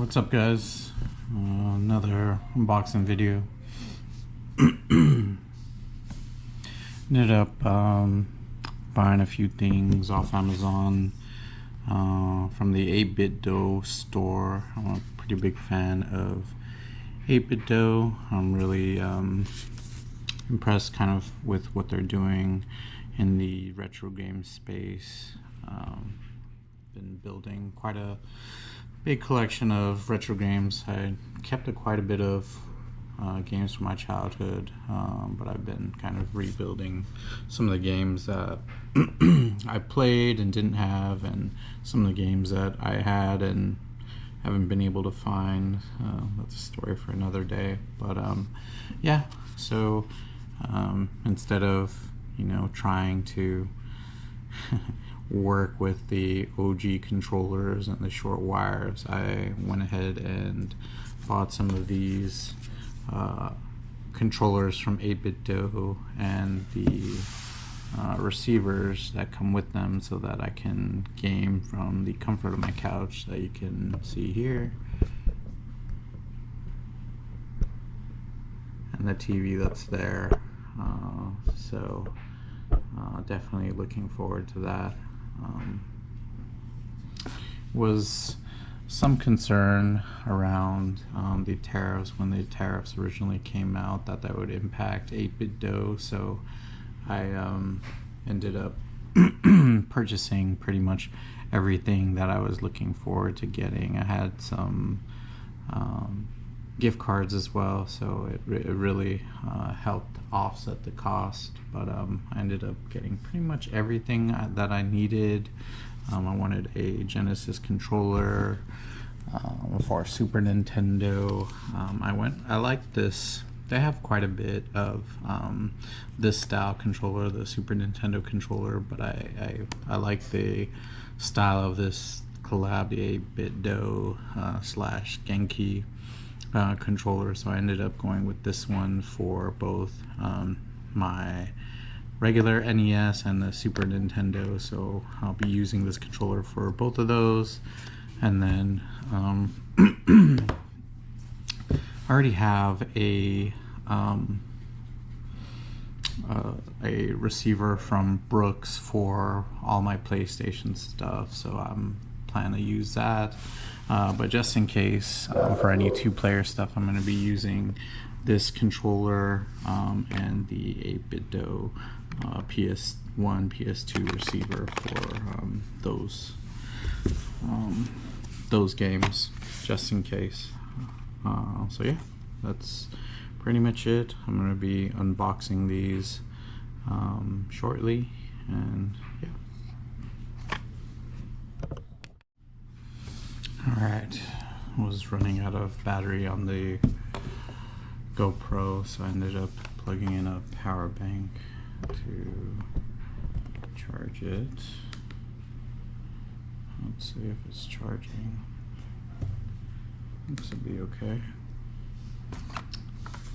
What's up, guys? Another unboxing video. Ended up buying a few things off Amazon from the 8Bitdo store. I'm a pretty big fan of 8Bitdo. I'm really impressed kind of with what they're doing in the retro game space. Been building quite a big collection of retro games. I kept quite a bit of games from my childhood, but I've been kind of rebuilding some of the games that I played and didn't have, and some of the games that I had and haven't been able to find. That's a story for another day. But yeah, so instead of trying to work with the OG controllers and the short wires, I went ahead and bought some of these controllers from 8Bitdo and the receivers that come with them, so that I can game from the comfort of my couch, that you can see here, and the TV that's there. So definitely looking forward to that. Was some concern around the tariffs when the tariffs originally came out, that would impact 8Bitdo, so I ended up purchasing pretty much everything that I was looking forward to getting. I had some gift cards as well, so it really helped offset the cost. But I ended up getting pretty much everything that I needed. I wanted a Genesis controller for Super Nintendo. I like this. They have quite a bit of this style controller, the Super Nintendo controller, but I like the style of this collab, the 8Bitdo slash Genki controller. So I ended up going with this one for both my regular NES and the Super Nintendo, so I'll be using this controller for both of those. And then I already have a receiver from Brooks for all my PlayStation stuff, so I'm planning to use that. But just in case, for any two-player stuff, I'm going to be using this controller and the 8Bitdo PS1, PS2 receiver for those games, just in case. So yeah, that's pretty much it. I'm going to be unboxing these shortly, and yeah. Alright, I was running out of battery on the GoPro, so I ended up plugging in a power bank to charge it. Let's see if it's charging. Looks to be okay.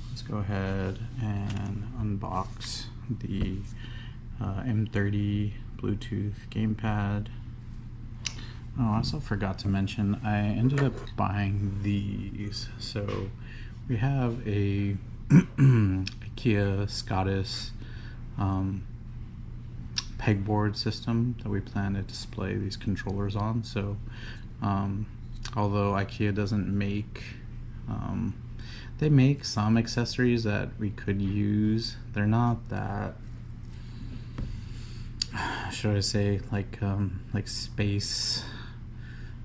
Let's go ahead and unbox the M30 Bluetooth gamepad. Oh, I also forgot to mention, I ended up buying these. So we have a IKEA Scottish pegboard system that we plan to display these controllers on. So although IKEA doesn't make, they make some accessories that we could use. They're not that, should I say, like space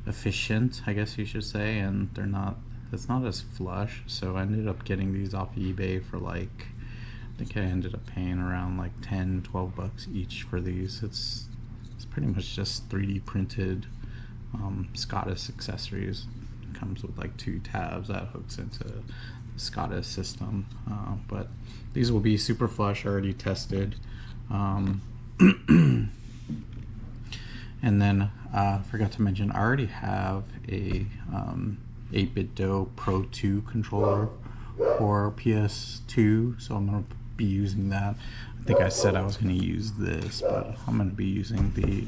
efficient, I guess you should say, and it's not as flush. So I ended up getting these off eBay for I think I ended up paying around like 10-12 bucks each for these. It's pretty much just 3D printed Scottish accessories. It comes with like 2 tabs that hooks into the Scottish system, but these will be super flush, already tested. And then I forgot to mention, I already have a 8Bitdo Pro 2 controller for PS2, so I'm going to be using that. I think I said I was going to use this, but I'm going to be using the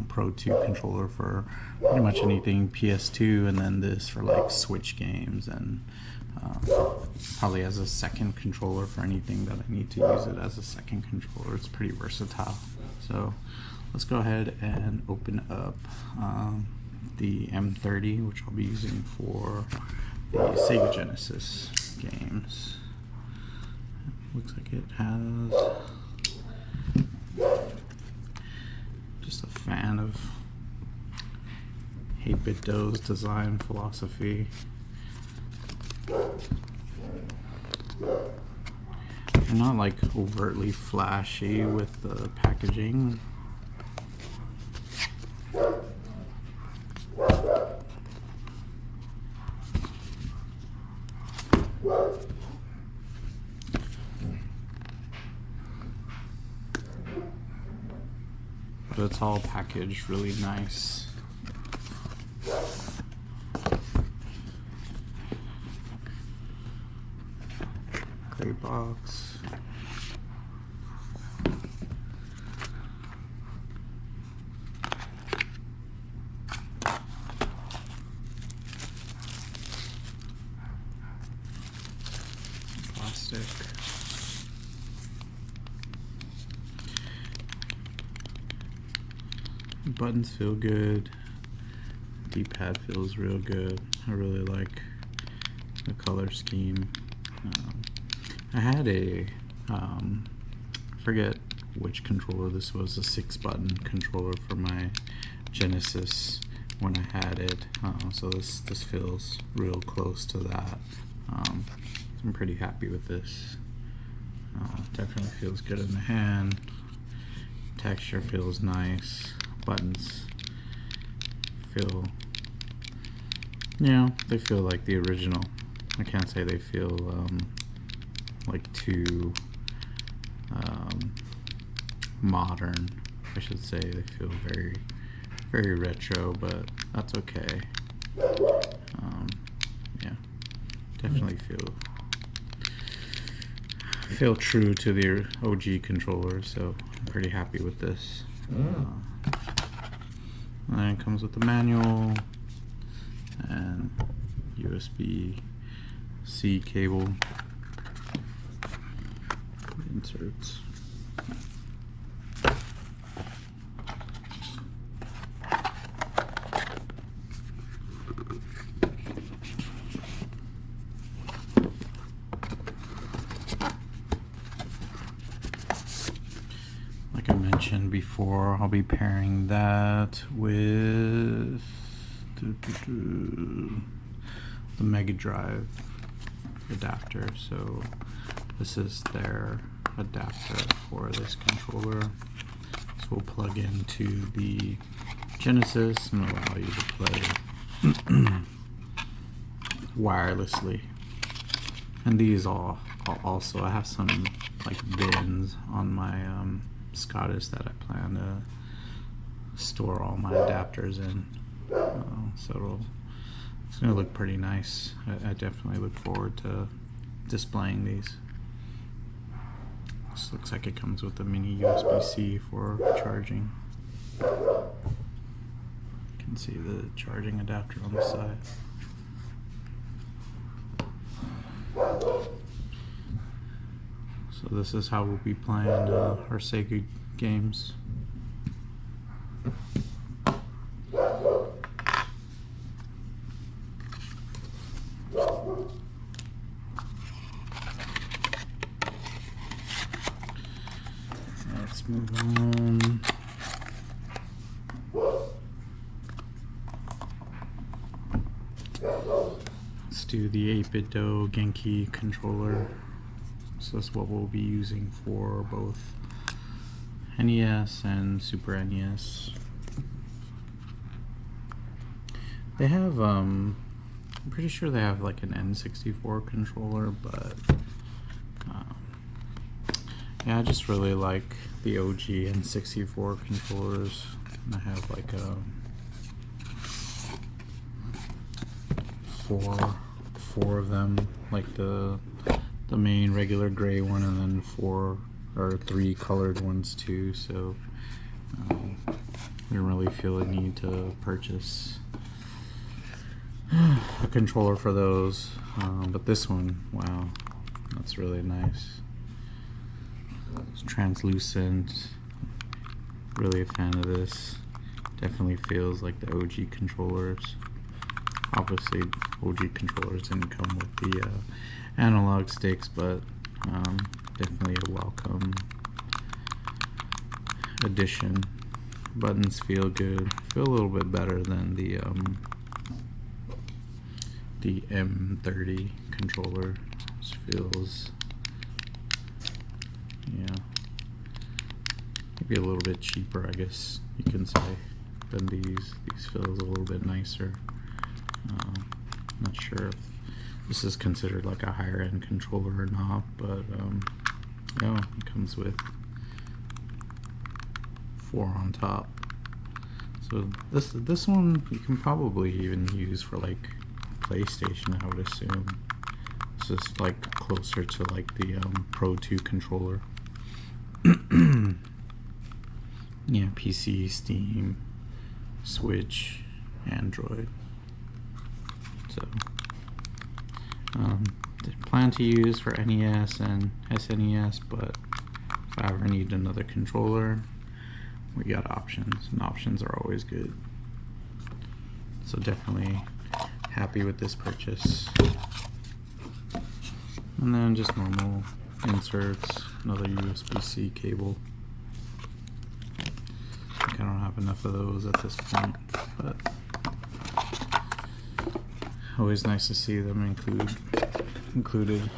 Pro 2 controller for pretty much anything PS2, and then this for like Switch games, and probably as a second controller for anything that I need to use it as a second controller. It's pretty versatile. So let's go ahead and open up the M30, which I'll be using for the Sega Genesis games. Looks like it has, just a fan of 8Bitdo's design philosophy. They're not like overtly flashy with the packaging. But it's all packaged really nice. Great box. Plastic. Buttons feel good. D-pad feels real good. I really like the color scheme. I had a, I forget which controller this was, a 6-button controller for my Genesis when I had it. So this feels real close to that. I'm pretty happy with this. Definitely feels good in the hand. Texture feels nice. Buttons feel, they feel like the original. I can't say they feel like too modern. I should say they feel very, very retro, but that's okay. Yeah, definitely feel true to the OG controller, so I'm pretty happy with this. And then it comes with the manual and USB-C cable inserts. Like I mentioned before, I'll be pairing that with the Mega Drive adapter. So this is their adapter for this controller. This will plug into the Genesis and allow you to play wirelessly. And these all also, I have some like bins on my Scottish that I plan to store all my adapters in. So it's going to look pretty nice. I definitely look forward to displaying these. This looks like it comes with a mini USB-C for charging. You can see the charging adapter on the side. So this is how we'll be playing our Sega games. Let's move on. Let's do the 8Bitdo Genki controller. So that's what we'll be using for both NES and Super NES. They have, I'm pretty sure they have like an N64 controller, but yeah, I just really like the OG N64 controllers. And I have like four of them, like the the main regular gray one, and then 4 or 3 colored ones too. So I didn't really feel a need to purchase a controller for those. But this one, wow, that's really nice. It's translucent. Really a fan of this. Definitely feels like the OG controllers. Obviously, OG controllers didn't come with the analog sticks, but definitely a welcome addition. Buttons feel good. Feel a little bit better than the M30 controller. Just feels, yeah, maybe a little bit cheaper, I guess you can say, than these. These feels a little bit nicer. Not sure if this is considered like a higher end controller or not, but yeah, it comes with 4 on top. So this one you can probably even use for like PlayStation, I would assume. It's just like closer to like the Pro 2 controller. Yeah, PC, Steam, Switch, Android. So plan to use for NES and SNES, but if I ever need another controller, we got options, and options are always good. So definitely happy with this purchase. And then just normal inserts, another USB-C cable. I think I don't have enough of those at this point, but always nice to see them included.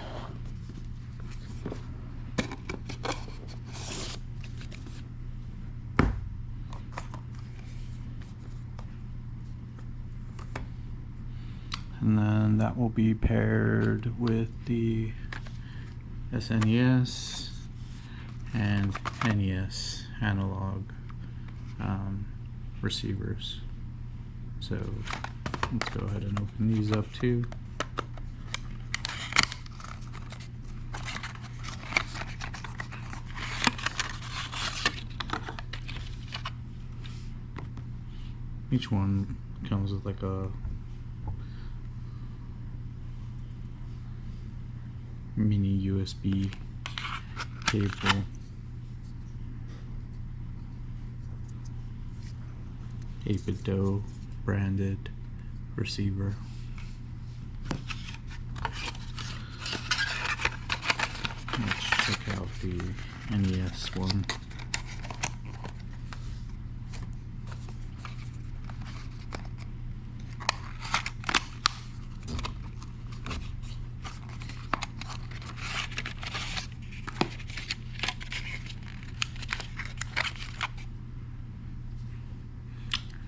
And then that will be paired with the SNES and NES analog receivers. So let's go ahead and open these up too. Each one comes with like a mini USB cable. 8Bitdo branded receiver. Let's check out the NES one.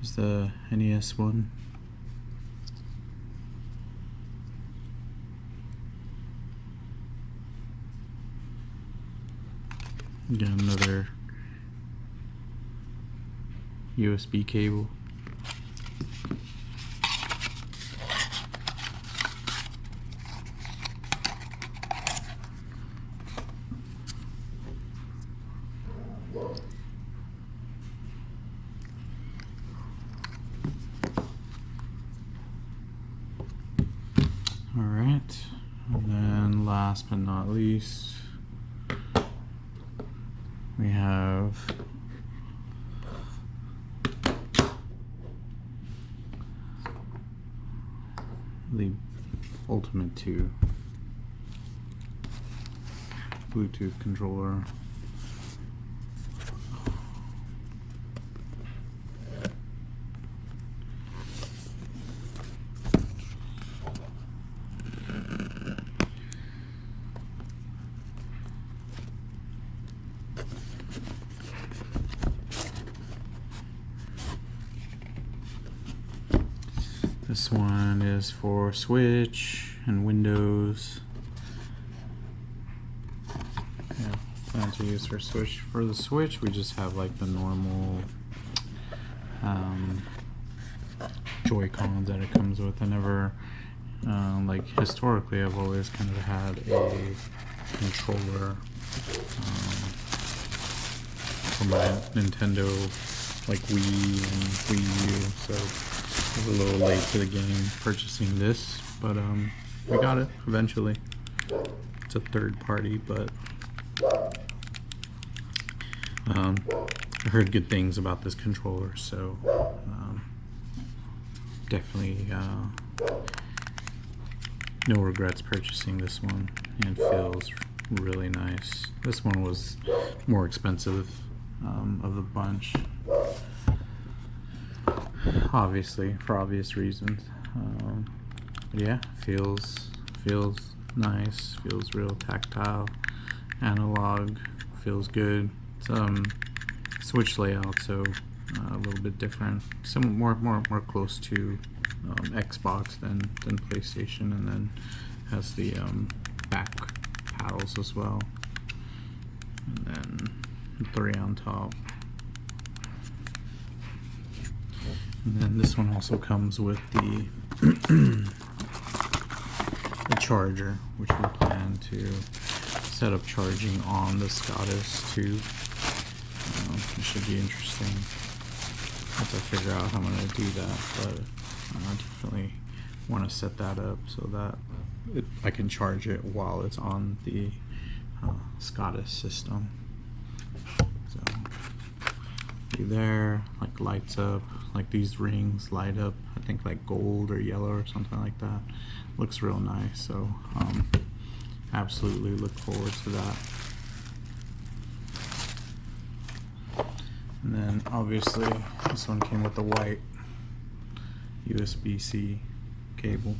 Here's the NES one. Again, another USB cable. All right, and then last but not least, we have the Ultimate 2 Bluetooth controller. This one is for Switch and Windows. Yeah, plan to use for Switch. For the Switch, we just have like the normal Joy-Cons that it comes with. I never like historically, I've always kind of had a controller for my Nintendo, like Wii and Wii U, so I was a little late to the game purchasing this, but we got it eventually. It's a third party, but I heard good things about this controller, so definitely no regrets purchasing this one, and it feels really nice. This one was more expensive of the bunch, obviously, for obvious reasons. But yeah, feels nice, feels real tactile, analog, feels good. It's Switch layout, so a little bit different, some more close to Xbox than PlayStation, and then has the back paddles as well, and then 3 on top. And then this one also comes with the the charger, which we plan to set up charging on the Scottis too. It should be interesting. I have to figure out how I'm going to do that, but I definitely want to set that up so that I can charge it while it's on the Scottis system. So, be there, like lights up, like these rings light up, I think like gold or yellow or something like that. Looks real nice, so absolutely look forward to that. And then obviously this one came with the white USB-C cable.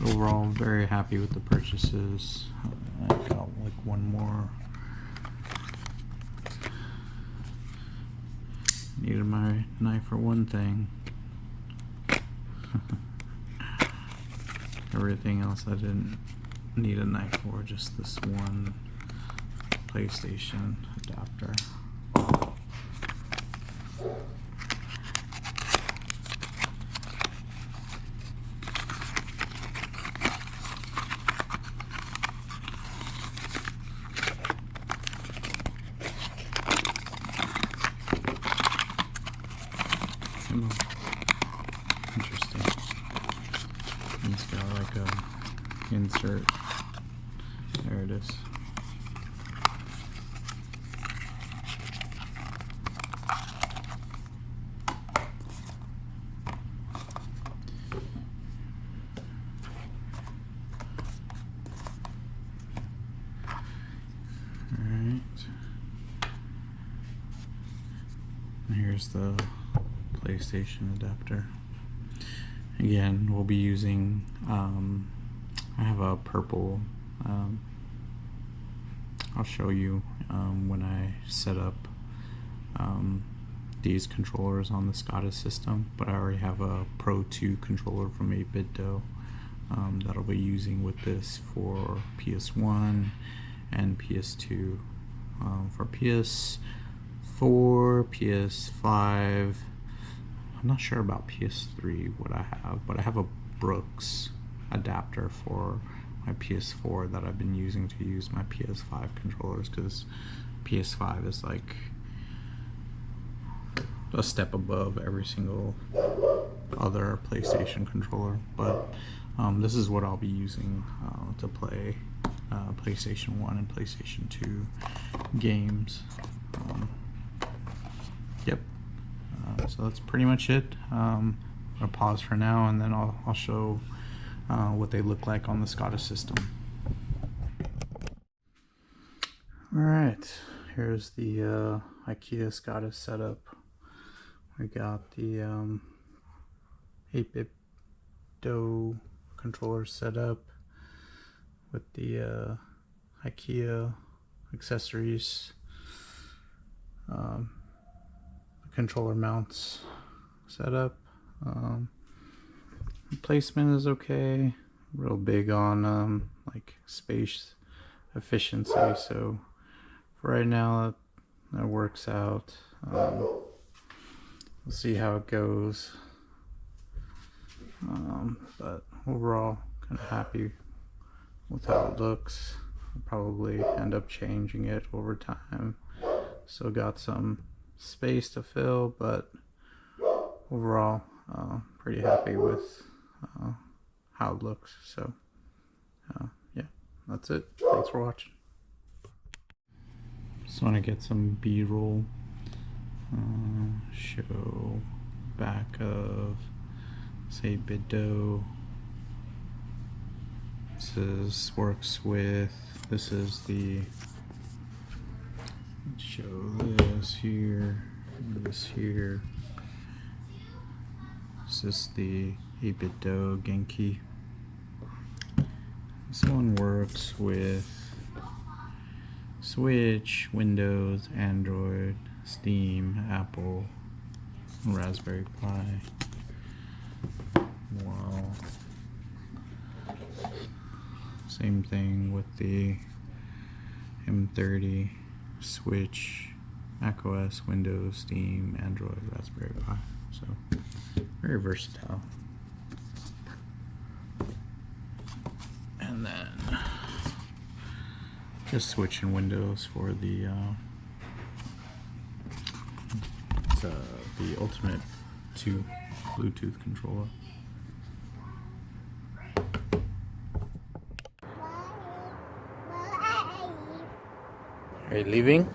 Overall, very happy with the purchases. I got like one more. Needed my knife for one thing. Everything else I didn't need a knife for, just this one PlayStation adapter. Interesting. It's got like a insert. There it is. Here's the PlayStation adapter. Again, we'll be using, I have a purple, I'll show you when I set up these controllers on the Scottis system, but I already have a Pro 2 controller from 8Bitdo that I'll be using with this for PS1 and PS2. For PS4, PS5, I'm not sure about PS3 what I have, but I have a Brooks adapter for my PS4 that I've been using to use my PS5 controllers, because PS5 is like a step above every single other PlayStation controller. But this is what I'll be using to play PlayStation 1 and PlayStation 2 games. Yep. So that's pretty much it. I'll pause for now, and then I'll show what they look like on the Scottis system. Alright, here's the IKEA Scottis setup. We got the 8Bitdo controller set up with the IKEA accessories. The controller mounts set up. Placement is okay. Real big on like space efficiency, so for right now that works out. We'll see how it goes. But overall, kind of happy with how it looks. I'll probably end up changing it over time. Still got some space to fill, but overall, pretty happy with how it looks. So yeah, that's it. Thanks for watching. Just want to get some B-roll. Show back of this 8Bitdo. This works with, this is the, let's show this here, this here. This is the 8Bitdo Genki. This one works with Switch, Windows, Android, Steam, Apple, Raspberry Pi. Wow. Same thing with the M30, Switch, macOS, Windows, Steam, Android, Raspberry Pi. So very versatile. And then just switching Windows for the Ultimate 2 Bluetooth controller. Are you leaving?